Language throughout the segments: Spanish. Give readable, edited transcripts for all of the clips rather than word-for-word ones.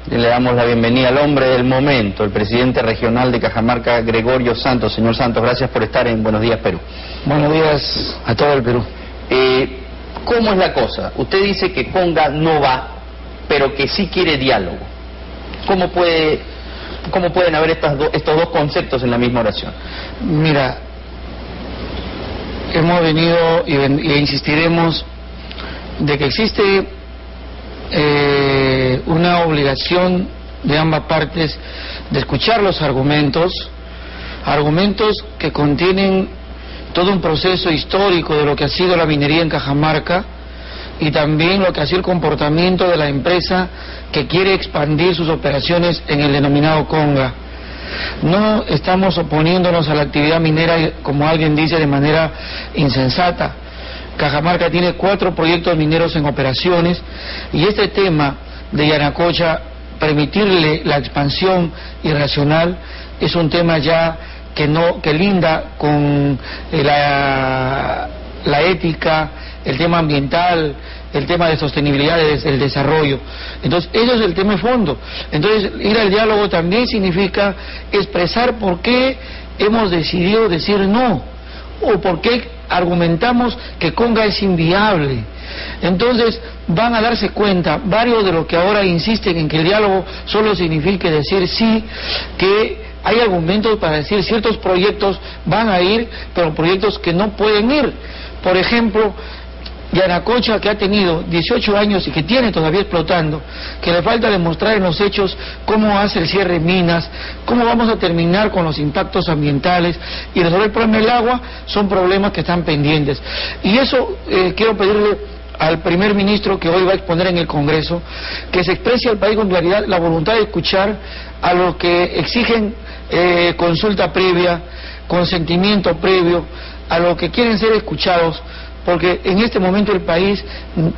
Le damos la bienvenida al hombre del momento, el presidente regional de Cajamarca, Gregorio Santos. Señor Santos, gracias por estar en Buenos Días, Perú. Buenos días a todo el Perú. ¿Cómo es la cosa? Usted dice que Conga no va, pero que sí quiere diálogo. ¿Cómo pueden haber estos dos conceptos en la misma oración? Mira, hemos venido e insistiremos de que existe una obligación de ambas partes de escuchar los argumentos que contienen todo un proceso histórico de lo que ha sido la minería en Cajamarca y también lo que ha sido el comportamiento de la empresa que quiere expandir sus operaciones en el denominado Conga. No estamos oponiéndonos a la actividad minera, como alguien dice, de manera insensata. Cajamarca tiene 4 proyectos mineros en operaciones y este tema de Yanacocha, permitirle la expansión irracional, es un tema ya que linda con la ética, el tema ambiental, el tema de sostenibilidad del desarrollo. Entonces, eso es el tema de fondo. Entonces, ir al diálogo también significa expresar por qué hemos decidido decir no, o por qué argumentamos que Conga es inviable. Entonces van a darse cuenta varios de los que ahora insisten en que el diálogo solo signifique decir sí, que hay argumentos para decir ciertos proyectos van a ir, pero proyectos que no pueden ir. Por ejemplo, Yanacocha, que ha tenido 18 años y que tiene todavía explotando, que le falta demostrar en los hechos cómo hace el cierre de minas, cómo vamos a terminar con los impactos ambientales y resolver el problema del agua, son problemas que están pendientes. Y eso quiero pedirle al primer ministro, que hoy va a exponer en el Congreso, que se exprese al país con claridad la voluntad de escuchar a los que exigen consulta previa, consentimiento previo, a los que quieren ser escuchados, porque en este momento el país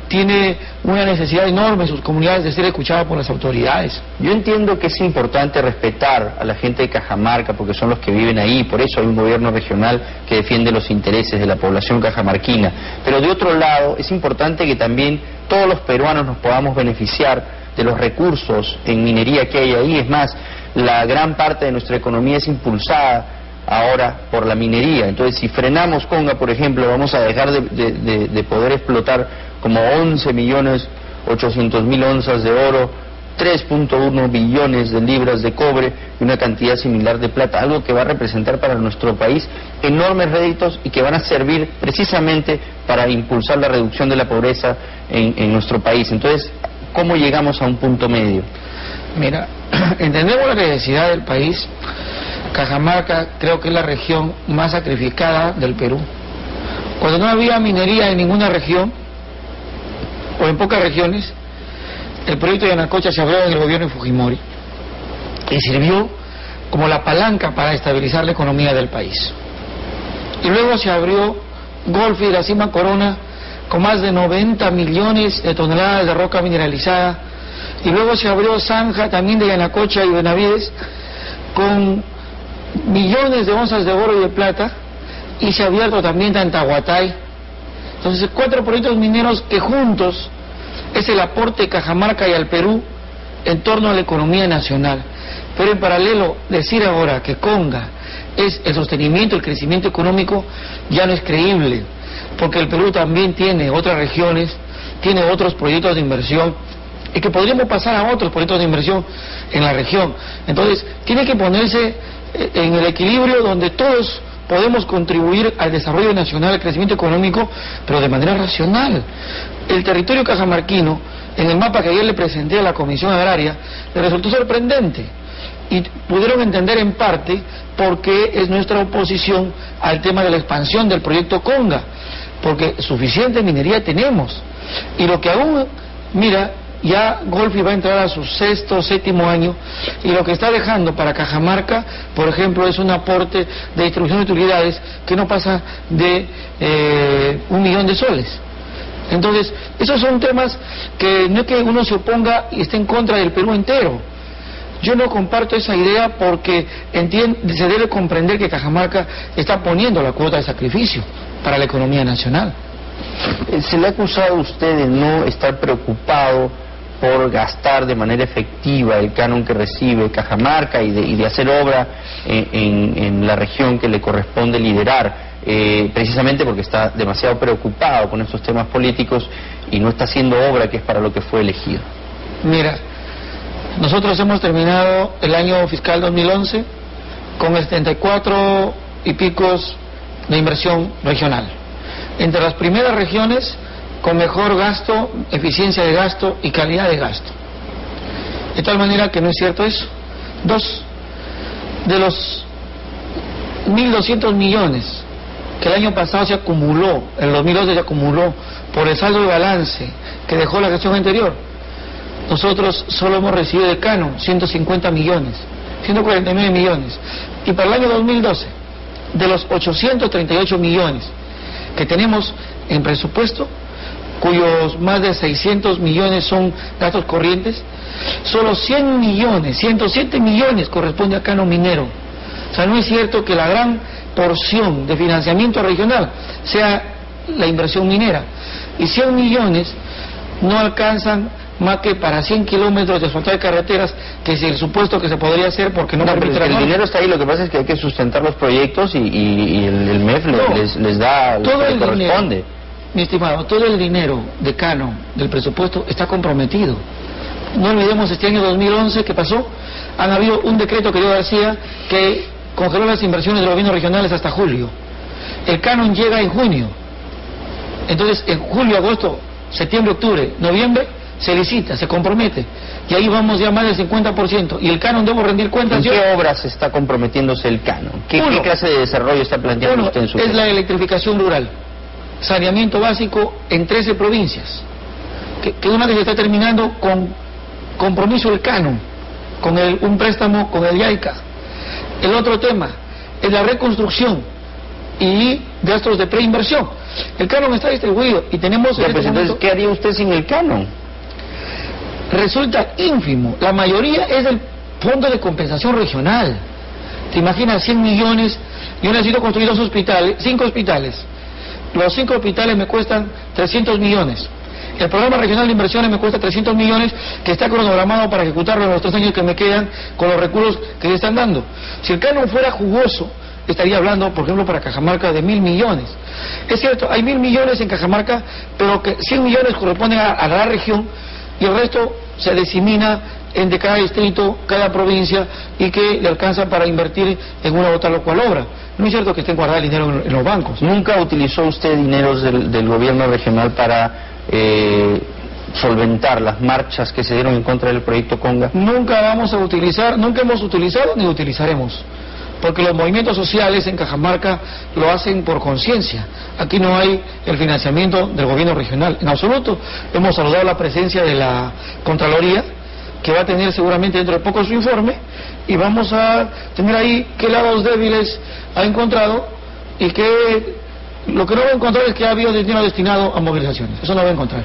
tiene una necesidad enorme en sus comunidades de ser escuchado por las autoridades. Yo entiendo que es importante respetar a la gente de Cajamarca porque son los que viven ahí, por eso hay un gobierno regional que defiende los intereses de la población cajamarquina. Pero de otro lado, es importante que también todos los peruanos nos podamos beneficiar de los recursos en minería que hay ahí. Es más, la gran parte de nuestra economía es impulsada ahora por la minería. Entonces, si frenamos Conga, por ejemplo, vamos a dejar de poder explotar como 11.800.000 onzas de oro, 3.1 billones de libras de cobre y una cantidad similar de plata, algo que va a representar para nuestro país enormes réditos y que van a servir precisamente para impulsar la reducción de la pobreza en nuestro país. Entonces, ¿cómo llegamos a un punto medio? Mira, entendemos la necesidad del país. Cajamarca creo que es la región más sacrificada del Perú. Cuando no había minería en ninguna región, o en pocas regiones, el proyecto de Yanacocha se abrió en el gobierno de Fujimori y sirvió como la palanca para estabilizar la economía del país. Y luego se abrió Golfo y la Cima Corona con más de 90 millones de toneladas de roca mineralizada, y luego se abrió Zanja también de Yanacocha y Benavides con millones de onzas de oro y de plata, y se ha abierto también Tantahuatay. Entonces, 4 proyectos mineros que juntos es el aporte de Cajamarca y al Perú en torno a la economía nacional. Pero en paralelo, decir ahora que Conga es el sostenimiento, el crecimiento económico, ya no es creíble, porque el Perú también tiene otras regiones, tiene otros proyectos de inversión, y que podríamos pasar a otros proyectos de inversión en la región. Entonces, tiene que ponerse en el equilibrio donde todos podemos contribuir al desarrollo nacional, al crecimiento económico, pero de manera racional. El territorio cajamarquino, en el mapa que ayer le presenté a la Comisión Agraria, le resultó sorprendente y pudieron entender en parte por qué es nuestra oposición al tema de la expansión del proyecto Conga, porque suficiente minería tenemos, y lo que aún, mira, ya Golfi va a entrar a su 6º, 7º año, y lo que está dejando para Cajamarca, por ejemplo, es un aporte de distribución de utilidades que no pasa de 1 millón de soles. Entonces, esos son temas que no es que uno se oponga y esté en contra del Perú entero. Yo no comparto esa idea porque se debe comprender que Cajamarca está poniendo la cuota de sacrificio para la economía nacional. Se le ha acusado a usted de no estar preocupado por gastar de manera efectiva el canon que recibe Cajamarca y de hacer obra en la región que le corresponde liderar, precisamente porque está demasiado preocupado con estos temas políticos y no está haciendo obra que es para lo que fue elegido? Mira, nosotros hemos terminado el año fiscal 2011 con 74 y picos de inversión regional, entre las primeras regiones con mejor gasto, eficiencia de gasto y calidad de gasto. De tal manera que no es cierto eso. Dos, de los 1.200 millones que el año pasado se acumuló, el 2012 se acumuló por el saldo de balance que dejó la gestión anterior, nosotros solo hemos recibido de canon 150 millones, 149 millones. Y para el año 2012, de los 838 millones que tenemos en presupuesto, cuyos más de 600 millones son gastos corrientes, solo 100 millones, 107 millones corresponde a canon minero. O sea, no es cierto que la gran porción de financiamiento regional sea la inversión minera. Y 100 millones no alcanzan más que para 100 kilómetros de asfaltado de carreteras, que es el supuesto que se podría hacer porque no permite la norma. El dinero está ahí, lo que pasa es que hay que sustentar los proyectos y el MEF les da lo que le corresponde. Dinero, mi estimado, todo el dinero de canon del presupuesto está comprometido. No olvidemos este año 2011 que pasó, han habido un decreto que dio García que congeló las inversiones de los gobiernos regionales hasta julio. El canon llega en junio. Entonces, en julio, agosto, septiembre, octubre, noviembre, se licita, se compromete. Y ahí vamos ya más del 50%. Y el canon, debo rendir cuentas. ¿En qué obras está comprometiendo el canon? ¿Qué clase de desarrollo está planteando usted en su es la electrificación rural. Saneamiento básico en 13 provincias. Que una que se está terminando con compromiso del canon, con un préstamo con el YAICA. El otro tema es la reconstrucción y gastos de preinversión. El canon está distribuido y tenemos... Entonces, ¿qué haría usted sin el canon? Resulta ínfimo. La mayoría es del Fondo de Compensación Regional. ¿Te imaginas? 100 millones. Yo necesito construir 5 hospitales. Los 5 hospitales me cuestan 300 millones. El programa regional de inversiones me cuesta 300 millones, que está cronogramado para ejecutarlo en los 3 años que me quedan con los recursos que le están dando. Si el canon fuera jugoso, estaría hablando, por ejemplo, para Cajamarca de 1.000 millones. Es cierto, hay 1.000 millones en Cajamarca, pero que 100 millones corresponden a la región y el resto se disemina de cada distrito, cada provincia, y que le alcanza para invertir en una u tal cual obra. No es cierto que estén guardados el dinero en los bancos. ¿Nunca utilizó usted dineros del gobierno regional para solventar las marchas que se dieron en contra del proyecto Conga? Nunca vamos a utilizar, nunca hemos utilizado ni utilizaremos, porque los movimientos sociales en Cajamarca lo hacen por conciencia. Aquí no hay el financiamiento del gobierno regional, en absoluto. Hemos saludado la presencia de la Contraloría, que va a tener seguramente dentro de poco su informe, y vamos a tener ahí qué lados débiles ha encontrado, y que lo que no va a encontrar es que ha habido dinero destinado a movilizaciones. Eso no va a encontrar.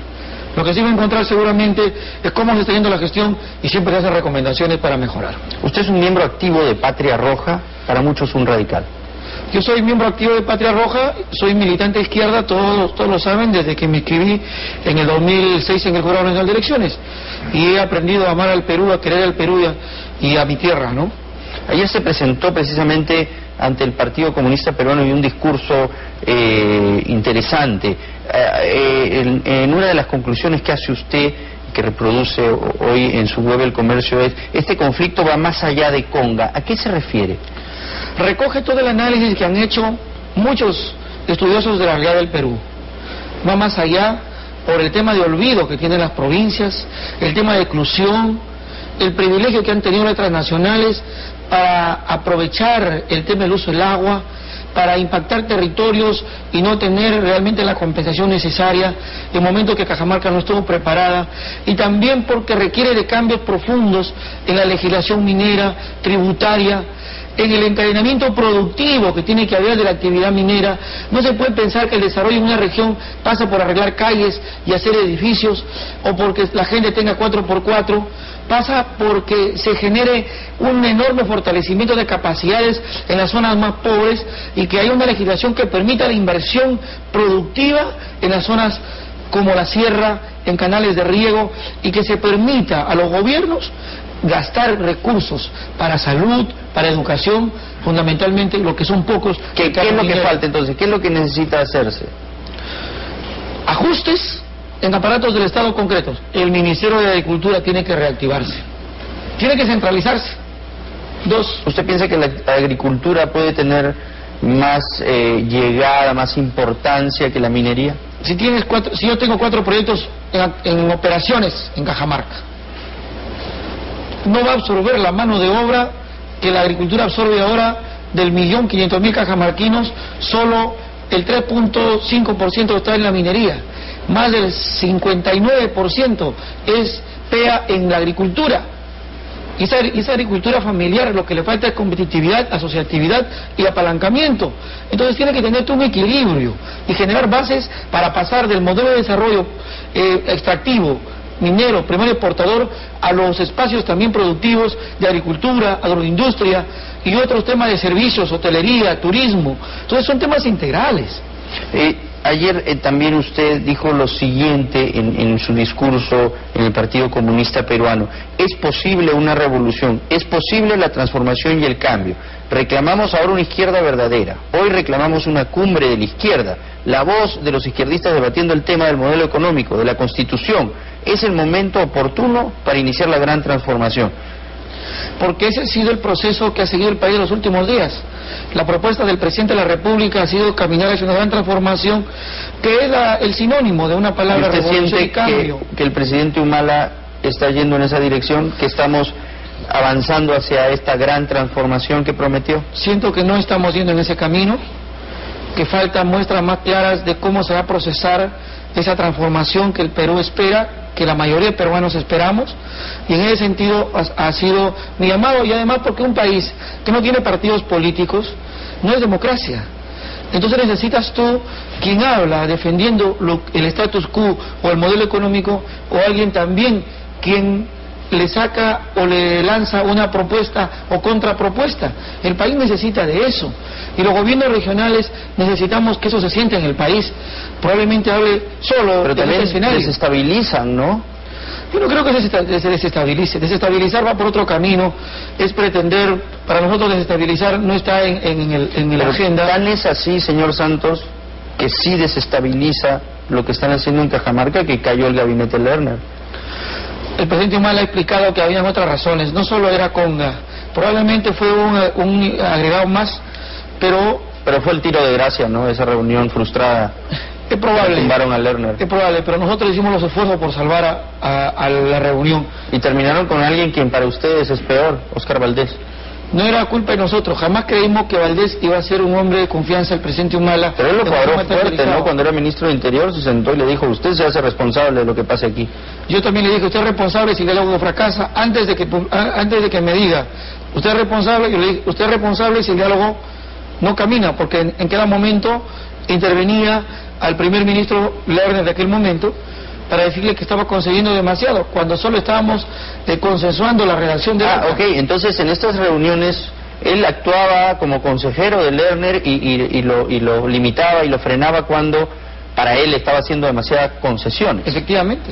Lo que sí va a encontrar seguramente es cómo se está yendo la gestión, y siempre se hacen recomendaciones para mejorar. Usted es un miembro activo de Patria Roja, para muchos un radical. Yo soy miembro activo de Patria Roja, soy militante de izquierda, todos lo saben, desde que me inscribí en el 2006 en el Jurado Nacional de Elecciones, y he aprendido a amar al Perú, a querer al Perú y a mi tierra, ¿no? Ayer se presentó precisamente ante el Partido Comunista Peruano y un discurso interesante. En una de las conclusiones que hace usted, que reproduce hoy en su web El Comercio, es: este conflicto va más allá de Conga. ¿A qué se refiere? Recoge todo el análisis que han hecho muchos estudiosos de la realidad del Perú. Va más allá por el tema de olvido que tienen las provincias, el tema de exclusión, el privilegio que han tenido las transnacionales para aprovechar el tema del uso del agua, para impactar territorios y no tener realmente la compensación necesaria en el momento que Cajamarca no estuvo preparada, y también porque requiere de cambios profundos en la legislación minera, tributaria, en el encadenamiento productivo que tiene que haber de la actividad minera. No se puede pensar que el desarrollo en una región pasa por arreglar calles y hacer edificios, o porque la gente tenga 4x4, pasa porque se genere un enorme fortalecimiento de capacidades en las zonas más pobres, y que haya una legislación que permita la inversión productiva en las zonas como la sierra, en canales de riego, y que se permita a los gobiernos gastar recursos para salud, para educación, fundamentalmente lo que son pocos. ¿Qué es lo que falta entonces? ¿Qué es lo que necesita hacerse? Ajustes en aparatos del Estado concretos. El Ministerio de Agricultura tiene que reactivarse, tiene que centralizarse. Dos. ¿Usted piensa que la agricultura puede tener más llegada, más importancia que la minería? Si yo tengo 4 proyectos en operaciones en Cajamarca, no va a absorber la mano de obra que la agricultura absorbe ahora. Del 1.500.000 cajamarquinos, solo el 3.5% está en la minería, más del 59% es PEA en la agricultura. Y esa agricultura familiar lo que le falta es competitividad, asociatividad y apalancamiento. Entonces tiene que tener un equilibrio y generar bases para pasar del modelo de desarrollo extractivo, minero, primario exportador, a los espacios también productivos de agricultura, agroindustria y otros temas de servicios, hotelería, turismo. Entonces son temas integrales. Ayer también usted dijo lo siguiente en su discurso en el Partido Comunista Peruano: es posible una revolución, es posible la transformación y el cambio. Reclamamos ahora una izquierda verdadera, hoy reclamamos una cumbre de la izquierda, la voz de los izquierdistas debatiendo el tema del modelo económico, de la Constitución. Es el momento oportuno para iniciar la gran transformación. Porque ese ha sido el proceso que ha seguido el país en los últimos días. La propuesta del presidente de la República ha sido caminar hacia una gran transformación, que es el sinónimo de una palabra: revolución y cambio. Que el presidente Humala está yendo en esa dirección, que estamos avanzando hacia esta gran transformación que prometió? Siento que no estamos yendo en ese camino, que faltan muestras más claras de cómo se va a procesar esa transformación que el Perú espera, que la mayoría de peruanos esperamos, y en ese sentido ha sido mi llamado. Y además porque un país que no tiene partidos políticos no es democracia. Entonces necesitas tú quien habla defendiendo el status quo o el modelo económico, o alguien también quien le saca o le lanza una propuesta o contrapropuesta. El país necesita de eso, y los gobiernos regionales necesitamos que eso se sienta en el país. Probablemente hable solo, pero también desestabilizan, ¿no? Yo no creo que se desestabilice. Desestabilizar va por otro camino, es pretender. Para nosotros desestabilizar no está en la agenda. ¿Tan es así, señor Santos, que sí desestabiliza lo que están haciendo en Cajamarca, que cayó el gabinete Lerner? El presidente Humala ha explicado que habían otras razones, no solo era Conga, probablemente fue un agregado más, pero fue el tiro de gracia, ¿no? Esa reunión frustrada. Es probable. Tumbaron a Lerner. Es probable, pero nosotros hicimos los esfuerzos por salvar a la reunión. Y terminaron con alguien quien para ustedes es peor, Óscar Valdés. No era culpa de nosotros, jamás creímos que Valdés iba a ser un hombre de confianza del presidente Humala. Pero él lo cuadró fuerte, ¿no? Cuando era ministro de Interior se sentó y le dijo: usted se hace responsable de lo que pase aquí. Yo también le dije: usted es responsable si el diálogo fracasa. Antes de que me diga usted es responsable, yo le dije: usted es responsable si el diálogo no camina, porque en cada momento intervenía al primer ministro Lerner de aquel momento para decirle que estaba concediendo demasiado, cuando solo estábamos consensuando la redacción de... ok, entonces en estas reuniones él actuaba como consejero de Lerner y lo limitaba y lo frenaba cuando para él estaba haciendo demasiadas concesiones. Efectivamente.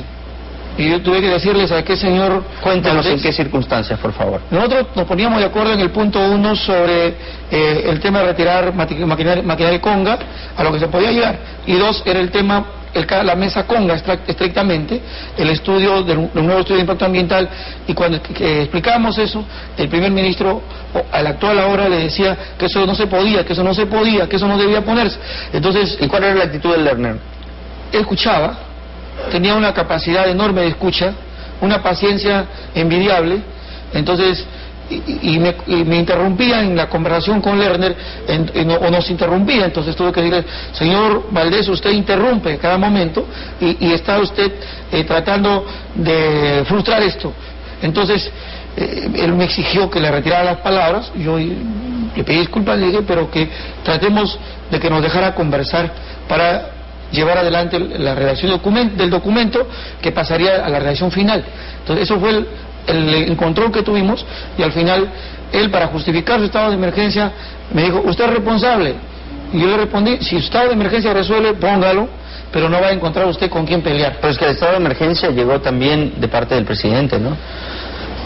Y yo tuve que decirles: ¿a qué, señor? Cuéntenos en qué circunstancias, por favor. Nosotros nos poníamos de acuerdo en el punto 1 sobre el tema de retirar maquinaria Conga, a lo que se podía llegar. Y 2 era el tema, la mesa Conga estrictamente, el estudio un nuevo estudio de impacto ambiental. Y cuando explicábamos eso, el primer ministro, al actual ahora, le decía que eso no se podía, que eso no se podía, que eso no debía ponerse. Entonces, ¿y cuál era la actitud de Lerner? Él escuchaba, tenía una capacidad enorme de escucha, una paciencia envidiable. Entonces, y me interrumpía en la conversación con Lerner, o nos interrumpía. Entonces tuve que decirle: señor Valdés, usted interrumpe cada momento y está usted tratando de frustrar esto. Entonces él me exigió que le retirara las palabras. Yo le pedí disculpas, le dije, pero que tratemos de que nos dejara conversar para llevar adelante la redacción del documento que pasaría a la redacción final. Entonces eso fue el control que tuvimos, y al final él, para justificar su estado de emergencia, me dijo: usted es responsable. Y yo le respondí: si su estado de emergencia resuelve, póngalo, pero no va a encontrar usted con quién pelear. Pero es que el estado de emergencia llegó también de parte del presidente, ¿no?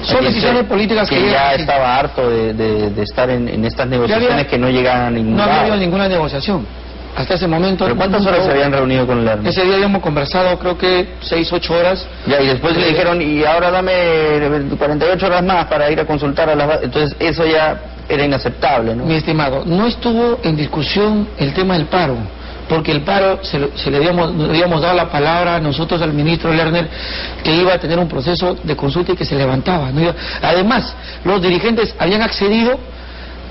Son decisiones políticas que ya estaba harto de estar en estas negociaciones que no llegaban a ningún lado. No ha habido ninguna negociación hasta ese momento. ¿Pero cuántas horas se habían reunido con el ARME? Ese día habíamos conversado, creo que 6, 8 horas. Ya, y después le dijeron, y ahora dame 48 horas más para ir a consultar a las... Entonces eso ya era inaceptable, ¿no? Mi estimado, no estuvo en discusión el tema del paro, porque el paro le habíamos dado la palabra a nosotros al ministro Lerner que iba a tener un proceso de consulta y que se levantaba, ¿no? Además, los dirigentes habían accedido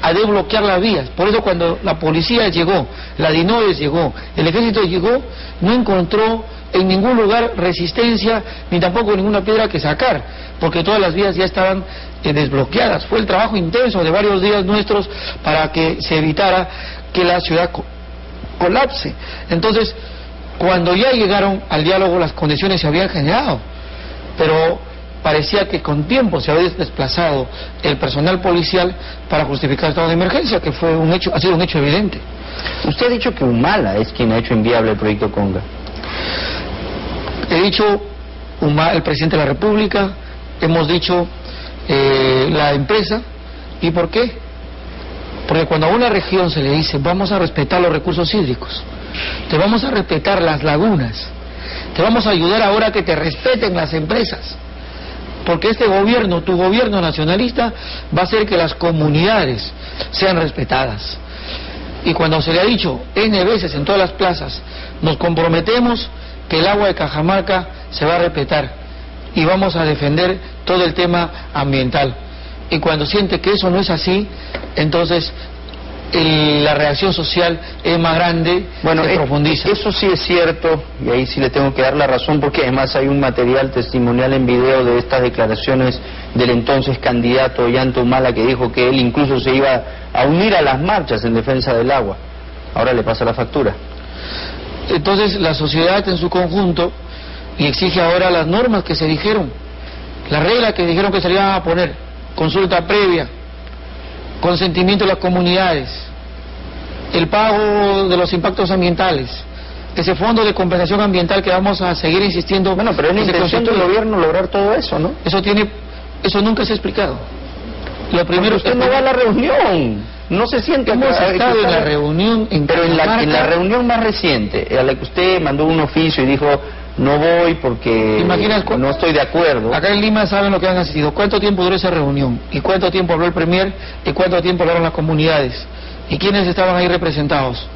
a desbloquear las vías. Por eso cuando la policía llegó, la DINOES llegó, el ejército llegó, no encontró en ningún lugar resistencia ni tampoco ninguna piedra que sacar, porque todas las vías ya estaban desbloqueadas. Fue el trabajo intenso de varios días nuestros para que se evitara que la ciudad colapse. Entonces, cuando ya llegaron al diálogo, las condiciones se habían generado, pero parecía que con tiempo se había desplazado el personal policial para justificar el estado de emergencia, que fue un hecho, ha sido un hecho evidente. Usted ha dicho que Humala es quien ha hecho inviable el proyecto Conga. He dicho el presidente de la República, hemos dicho la empresa. ¿Y por qué? Porque cuando a una región se le dice vamos a respetar los recursos hídricos, te vamos a respetar las lagunas, te vamos a ayudar ahora a que te respeten las empresas, porque este gobierno, tu gobierno nacionalista, va a hacer que las comunidades sean respetadas. Y cuando se le ha dicho N veces en todas las plazas, nos comprometemos que el agua de Cajamarca se va a respetar y vamos a defender todo el tema ambiental. Y cuando siente que eso no es así, entonces la reacción social es más grande, bueno, se profundiza. Eso sí es cierto, y ahí sí le tengo que dar la razón, porque además hay un material testimonial en video de estas declaraciones del entonces candidato Ollanta Humala, que dijo que él incluso se iba a unir a las marchas en defensa del agua. Ahora le pasa la factura. Entonces la sociedad en su conjunto y exige ahora las normas que se dijeron, las reglas que dijeron que se le iban a poner: consulta previa, consentimiento de las comunidades, el pago de los impactos ambientales, ese fondo de compensación ambiental que vamos a seguir insistiendo. Bueno, pero es la intención del gobierno lograr todo eso, ¿no? Eso nunca se ha explicado. Lo primero, usted no va a la reunión, no se siente. Hemos estado en la reunión, pero en la reunión más reciente, a la que usted mandó un oficio y dijo no voy porque no estoy de acuerdo. Acá en Lima saben lo que han asistido. ¿Cuánto tiempo duró esa reunión? ¿Y cuánto tiempo habló el Premier? ¿Y cuánto tiempo hablaron las comunidades? ¿Y quiénes estaban ahí representados?